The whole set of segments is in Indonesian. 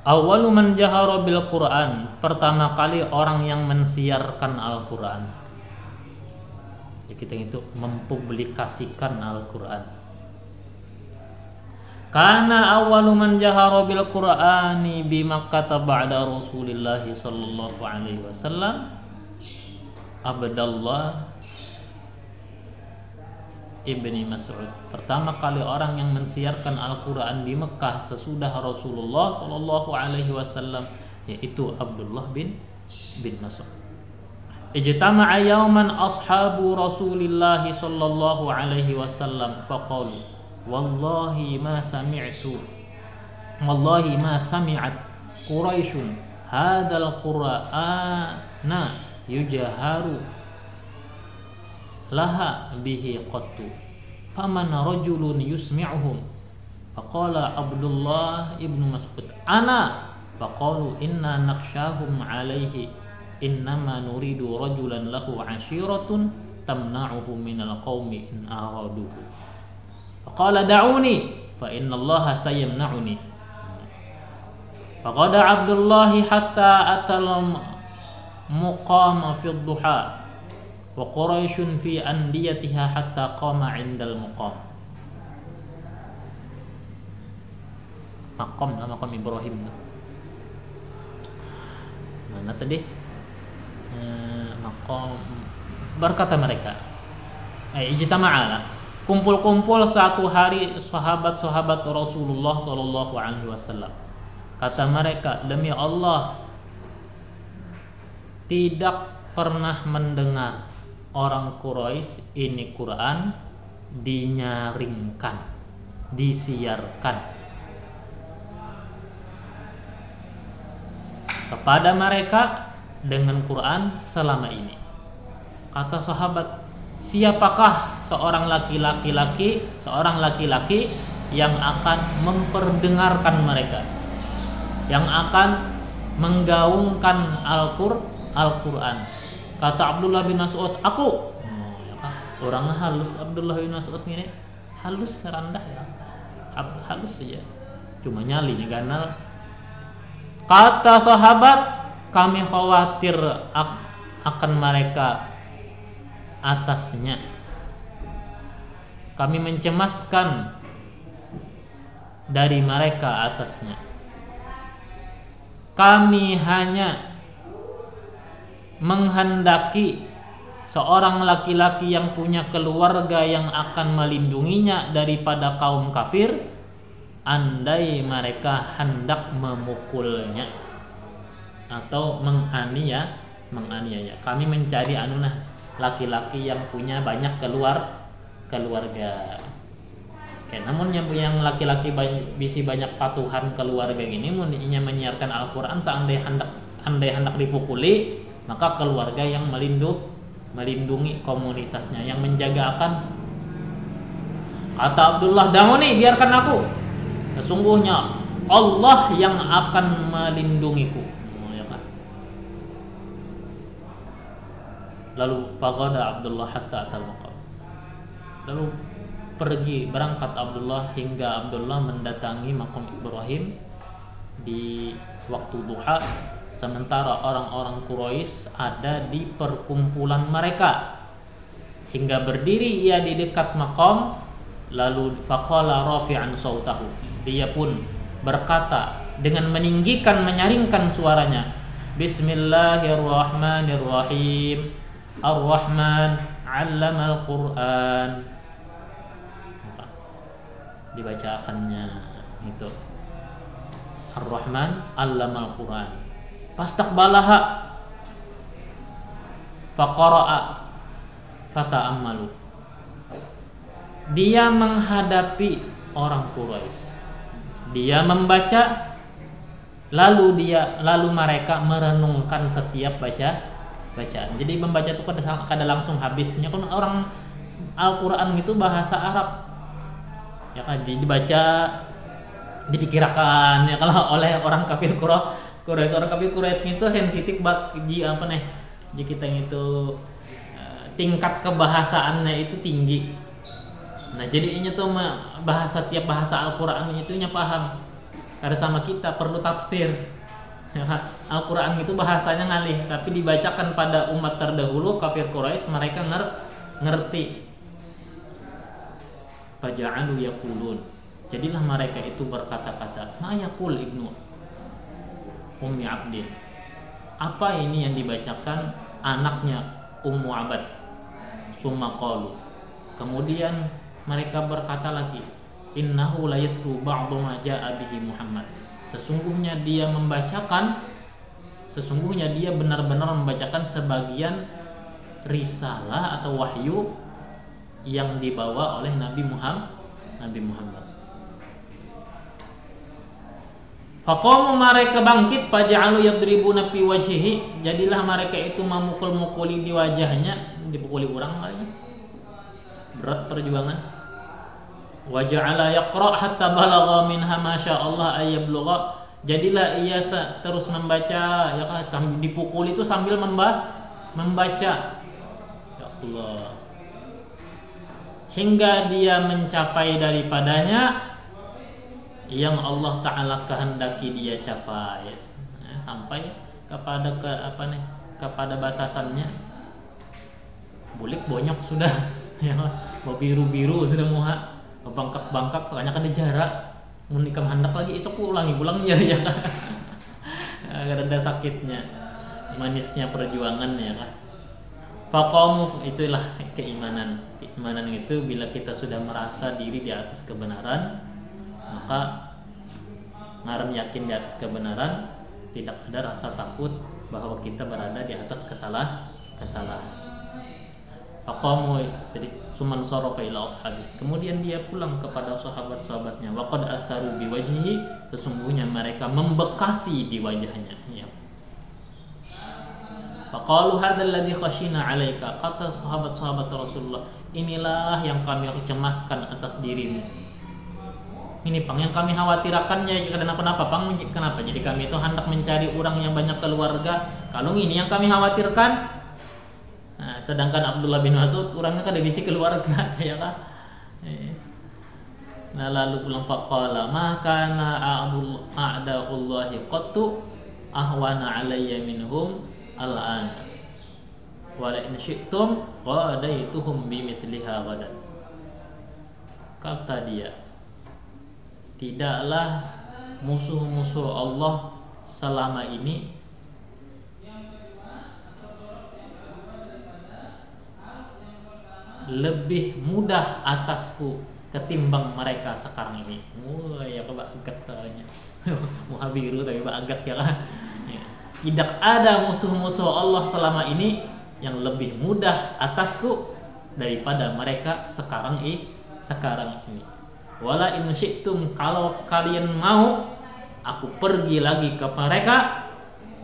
Awwalu man jahara bil Quran, pertama kali orang yang mensiarkan Al-Quran. Jadi kita itu mempublikasikan Al-Quran. Karena awwalu man jahara bil Qur'ani bi Makkah ba'da Rasulillah sallallahu alaihi wasallam Abdullah ibni Mas'ud. Pertama kali orang yang mensiarkan Al-Quran di Mekah sesudah Rasulullah sallallahu alaihi wasallam yaitu Abdullah bin Mas'ud. Ijtama'a yawman ashabu Rasulillah sallallahu alaihi wasallam faqalu wallahi ma sami'at Quraisyun hadzal Qur'ana yujaharu laha bihi qattu faman rajulun yusmi'uhum faqala Abdullah ibnu Mas'ud ana faqalu inna nakhshahum alaihi innama nuridu rajulan lahu 'ashiratun tamna'uhu minal qaumi in araduhu faqala da'uni fa innallaha sayamna'uni faqada Abdullah hatta atal muqama fi dhuha wa Quraisyun fi andiyatiha hatta qama 'indal muqam. Maqam Ibrahim. Mana tadi? Maqam berkata mereka ijtama'ala kumpul-kumpul satu hari sahabat-sahabat Rasulullah sallallahu alaihi wasallam. Kata mereka, demi Allah tidak pernah mendengar orang Quraisy ini Quran dinyaringkan, disiarkan kepada mereka dengan Quran selama ini. Kata sahabat, siapakah seorang laki-laki yang akan memperdengarkan mereka, yang akan menggaungkan Al-Quran? Kata Abdullah bin Mas'ud, aku. Orangnya halus Abdullah bin Mas'ud ini, halus rendah ya, halus saja, cuma nyalinya ganal. Kata sahabat, kami khawatir akan mereka atasnya, kami mencemaskan dari mereka atasnya. Kami hanya menghendaki seorang laki-laki yang punya keluarga yang akan melindunginya daripada kaum kafir, andai mereka hendak memukulnya atau menganiaya. Kami mencari laki-laki yang punya banyak keluarga. Namun yang laki-laki bisi banyak patuhan keluarga ini mundinya menyiarkan Al-Quran, seandai hendak dipukuli, maka keluarga yang melindungi komunitasnya, yang menjaga akan. Kata Abdullah, dahuni biarkan aku, sesungguhnya Allah yang akan melindungiku. Lalu faqada Abdullah hatta atal maqam. Lalu berangkat Abdullah hingga Abdullah mendatangi makam Ibrahim di waktu duha, sementara orang-orang Quraisy ada di perkumpulan mereka. Hingga berdiri ia di dekat makam, lalu faqala rafi'an sautahu, dia pun berkata dengan meninggikan, menyaringkan suaranya, Bismillahirrahmanirrahim, Ar-Rahman 'allamal Qur'an. Dibacakannya itu Ar-Rahman 'allamal Qur'an. Fastaqbalaha faqara'a fata'ammalu. Dia menghadapi orang Quraisy, dia membaca, lalu mereka merenungkan setiap bacaan. Jadi membaca itu kada langsung habisnya, kan orang Al-Quran itu bahasa Arab ya kan, dibaca, dipikirkan ya kalau oleh orang kafir Quraisy. Orang kafir Quraisy itu sensitif bagi jadi kita itu tingkat kebahasaannya itu tinggi. Nah jadi ini tuh tiap bahasa Al-Quran itu nya paham. Karena sama kita perlu tafsir. Al-Quran itu bahasanya ngalih, tapi dibacakan pada umat terdahulu kafir Quraisy, mereka ngerti. Faja'alu yaqulun, jadilah mereka itu berkata-kata, ma yaqul ibnu Ummi Abdin, apa ini yang dibacakan anaknya Ummu Abad? Summa qalu, kemudian mereka berkata lagi, innahu la yatlu ba'du ma ja'a bihi Muhammad, sesungguhnya dia benar-benar membacakan sebagian risalah atau wahyu yang dibawa oleh Nabi Muhammad. Faqamu, mereka bangkit, faja'alu yadribuna fi wajhihi, jadilah mereka itu memukul-mukuli di wajahnya, dipukuli orang kali. Berat perjuangan. Wa ja'ala yaqra hatta balagha minha ma sya'allah ay yablugha, jadilah ia terus membaca, ya kan, sambil dipukul itu sambil membaca. Ya Allah. Hingga dia mencapai daripadanya yang Allah Ta'ala kehendaki dia capai, sampai kepada batasannya. Bulik bonyok sudah, ya, biru sudah muha, bangkak soalnya kan ada jarak, menikam hendak lagi esok pulang ya kan. Ada sakitnya, manisnya perjuangan, ya kan. Faqamu, itulah keimanan. Keimanan itu bila kita sudah merasa diri di atas kebenaran, maka ngaran yakin di atas kebenaran, tidak ada rasa takut bahwa kita berada di atas kesalahan. Faqamu, jadi suman sarafa ila ashabi, kemudian dia pulang kepada sahabat-sahabatnya. Wa qad atharu biwajhihi, sesungguhnya mereka membekasi di wajahnya, ya. Faqalu hadzal ladzi khashina 'alaika, kata sahabat-sahabat Rasulullah, inilah yang kami cemaskan atas dirimu. Ini Pang yang kami khawatirkannya, jika ada apa-apa Pang, kenapa? Jadi kami itu hendak mencari orang yang banyak keluarga, kalau ini yang kami khawatirkan. Nah, sedangkan Abdullah bin Mas'ud orangnya kan divisi keluarga, ya kan? Nah, lalu pulang faqala ma kana a'da'ullahi qattu ahwana 'alayya minhum al-an wa la in syi'tum qadaituhum bimithliha ghadan. Kata dia, tidaklah musuh-musuh Allah selama ini lebih mudah atasku ketimbang mereka sekarang ini. Ya agak soalnya muhabiru tapi agak, ya kan. Tidak ada musuh-musuh Allah selama ini yang lebih mudah atasku daripada mereka sekarang ini. Wala in syi'tum, kalau kalian mau aku pergi lagi ke mereka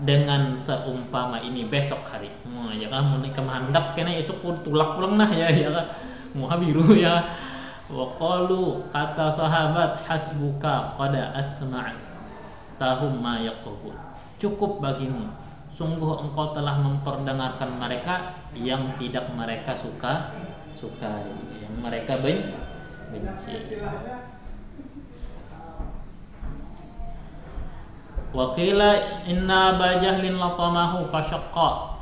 dengan seumpama ini besok hari. Ya kan, mau nikah hendak kena esok tulak pulang nah, ya kan. Muhabiru, ya. Wa qalu, kata sahabat, hasbuka qad asma'tahum ma yaqulu, cukup bagimu, sungguh engkau telah memperdengarkan mereka yang tidak mereka sukai, yang mereka benci. Wa qila inna bajahlin latamahu fashaqqa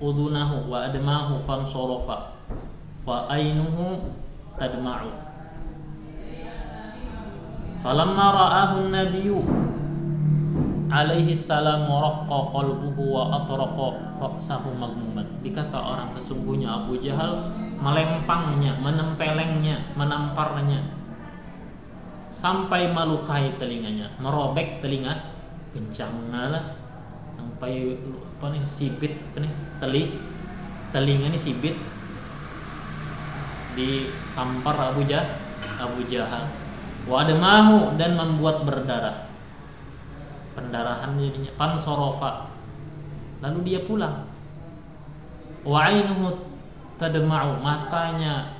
udunahu wa admahu fansarafa wa ainuhu tadma'u. Falamma ra'ahu an-nabiyyu alaihi salam raqqa qalbuhu wa atraqa ra'sahu magmuman. Dikata orang, sesungguhnya Abu Jahal melempangnya, menempelengnya, menamparnya sampai melukai telinganya, merobek telinga kencangnya, sampai sibit telinga ini sibit ditampar Abu Jahal. Wa adamahu, dan membuat berdarah, pendarahan jadinya. Fansorofa, lalu dia pulang. Wa ainuhu tadma'u, matanya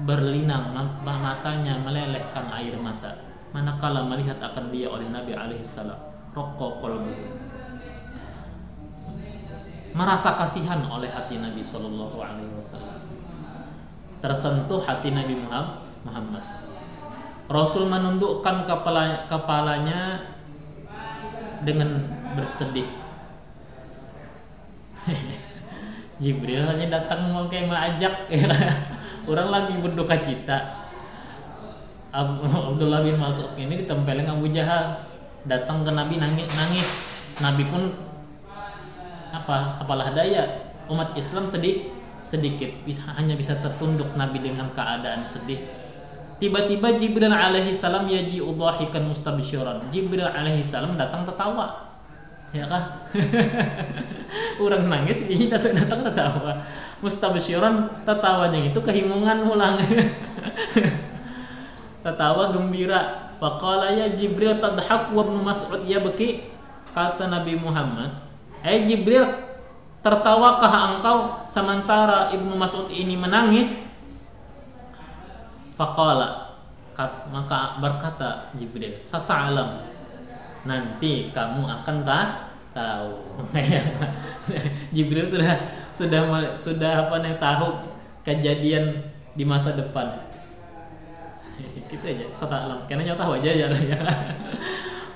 berlinang, matanya melelehkan air mata manakala melihat akan dia oleh Nabi alaihi salam. Raqqa qalbuhu, merasa kasihan oleh hati Nabi sallallahu alaihi wasallam, tersentuh hati Nabi Muhammad. Rasul menundukkan kepalanya dengan bersedih. Jibril hanya datang mau kayak mengajak, ya. Orang lagi berduka cita. Abdullah bin Mas'ud ini ditempelin Abu Jahal, datang ke Nabi nangis. Nabi pun apalah daya, umat Islam sedikit hanya bisa tertunduk Nabi dengan keadaan sedih. Tiba-tiba Jibril alaihi salam yaji'u dhahikan mustabsyiran. Jibril alaihi salam datang tertawa. Ya kah? Orang nangis ini datang tertawa. Mustabsyiran, tertawanya itu kehimungan ulang. Tertawa gembira. Faqala ya Jibril tadhak wa Ibnu Mas'ud yabki. Kata Nabi Muhammad, Jibril, tertawakah engkau sementara Ibnu Mas'ud ini menangis? Faqala, maka berkata Jibril, sata'alam, nanti kamu akan tahu. Jibril sudah tahu kejadian di masa depan. Gitu aja, sata'alam, karena tahu aja ya.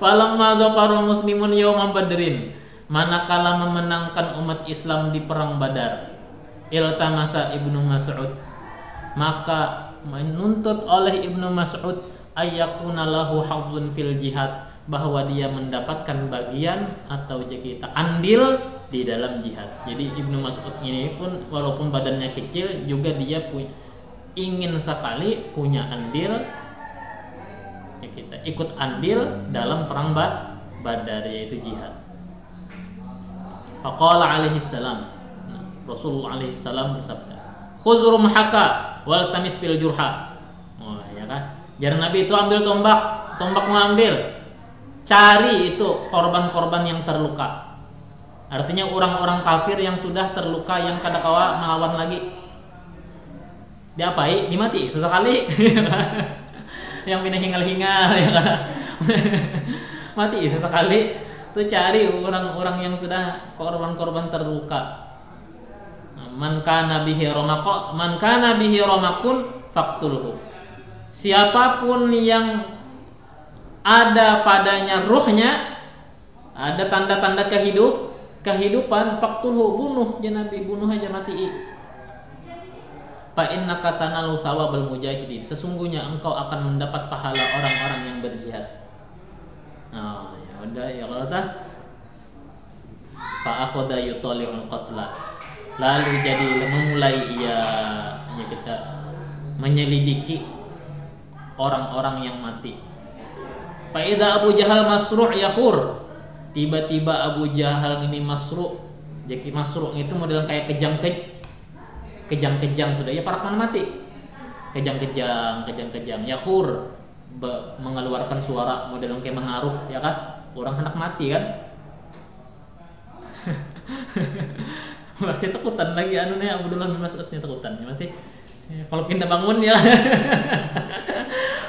Falamma zafarul muslimun yawma badrin, manakala memenangkan umat Islam di perang Badar, iltamasa Ibnu Mas'ud, maka menuntut oleh Ibnu Mas'ud ayyakuna lahu hafzun fil jihad, bahwa dia mendapatkan bagian atau kita andil di dalam jihad. Jadi Ibnu Mas'ud ini pun walaupun badannya kecil juga dia ingin sekali punya andil, ya kita ikut andil dalam perang Badar, yaitu jihad. Faqala alaihi salam, Rasulullah alaihi salam bersabda, khuzur mahaka wal tamis fil jurha. Oh ya kan, jar Nabi itu ambil tombak mengambil, cari itu korban-korban yang terluka. Artinya orang-orang kafir yang sudah terluka, yang kadakawa melawan lagi, diapai? Dimati sesekali. Yang pindah hingal-hingal, ya kan? Mati sesekali. Itu cari orang-orang yang sudah korban-korban terluka. Man kana bihi ramakun faqtulhu. Siapapun yang ada padanya ruhnya, ada tanda-tanda kehidupan, faqtulhu, bunuh ya Nabi, bunuh aja, mati. Fa innaka tanalu thawabal mujahidin, sesungguhnya engkau akan mendapat pahala orang-orang yang berjihad. Nah, ya udah ya kalau tah. Fa akhadha yutali'ul qatla, lalu jadi memulai kita menyelidiki orang-orang yang mati. Fa idza Abu Jahal masru' yakhur, tiba-tiba Abu Jahal ini masru'. Jadi masru' itu modelan kayak kejang-kejang sudah ya, para mana mati. Kejang-kejang yakhur, mengeluarkan suara modelan kayak mengaruh, ya kan? Orang hendak mati kan? Masih takutan lagi Abdullah bin Mas'udnya takutan masih. Ya, kalau pindah bangun ya.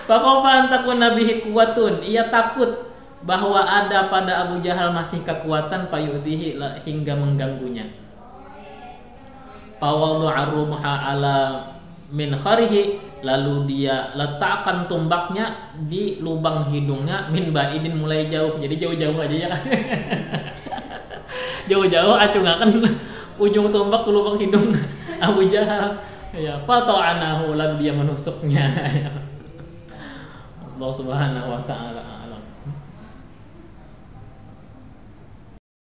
Fakofa antakun nabihi kuwatun, ia takut bahwa ada pada Abu Jahal masih kekuatan payudihi hingga mengganggunya. Fawadu'a rumha ala min kharihi, lalu dia letakkan tombaknya di lubang hidungnya, min ba'idin, mulai jauh, jadi jauh-jauh aja ya kan. Jauh-jauh acungakan ujung tombak ke lubang hidung Abu Jahal. Ya, fata'anahu, lalu dia menusuknya. Allah Subhanahu wa ta'ala.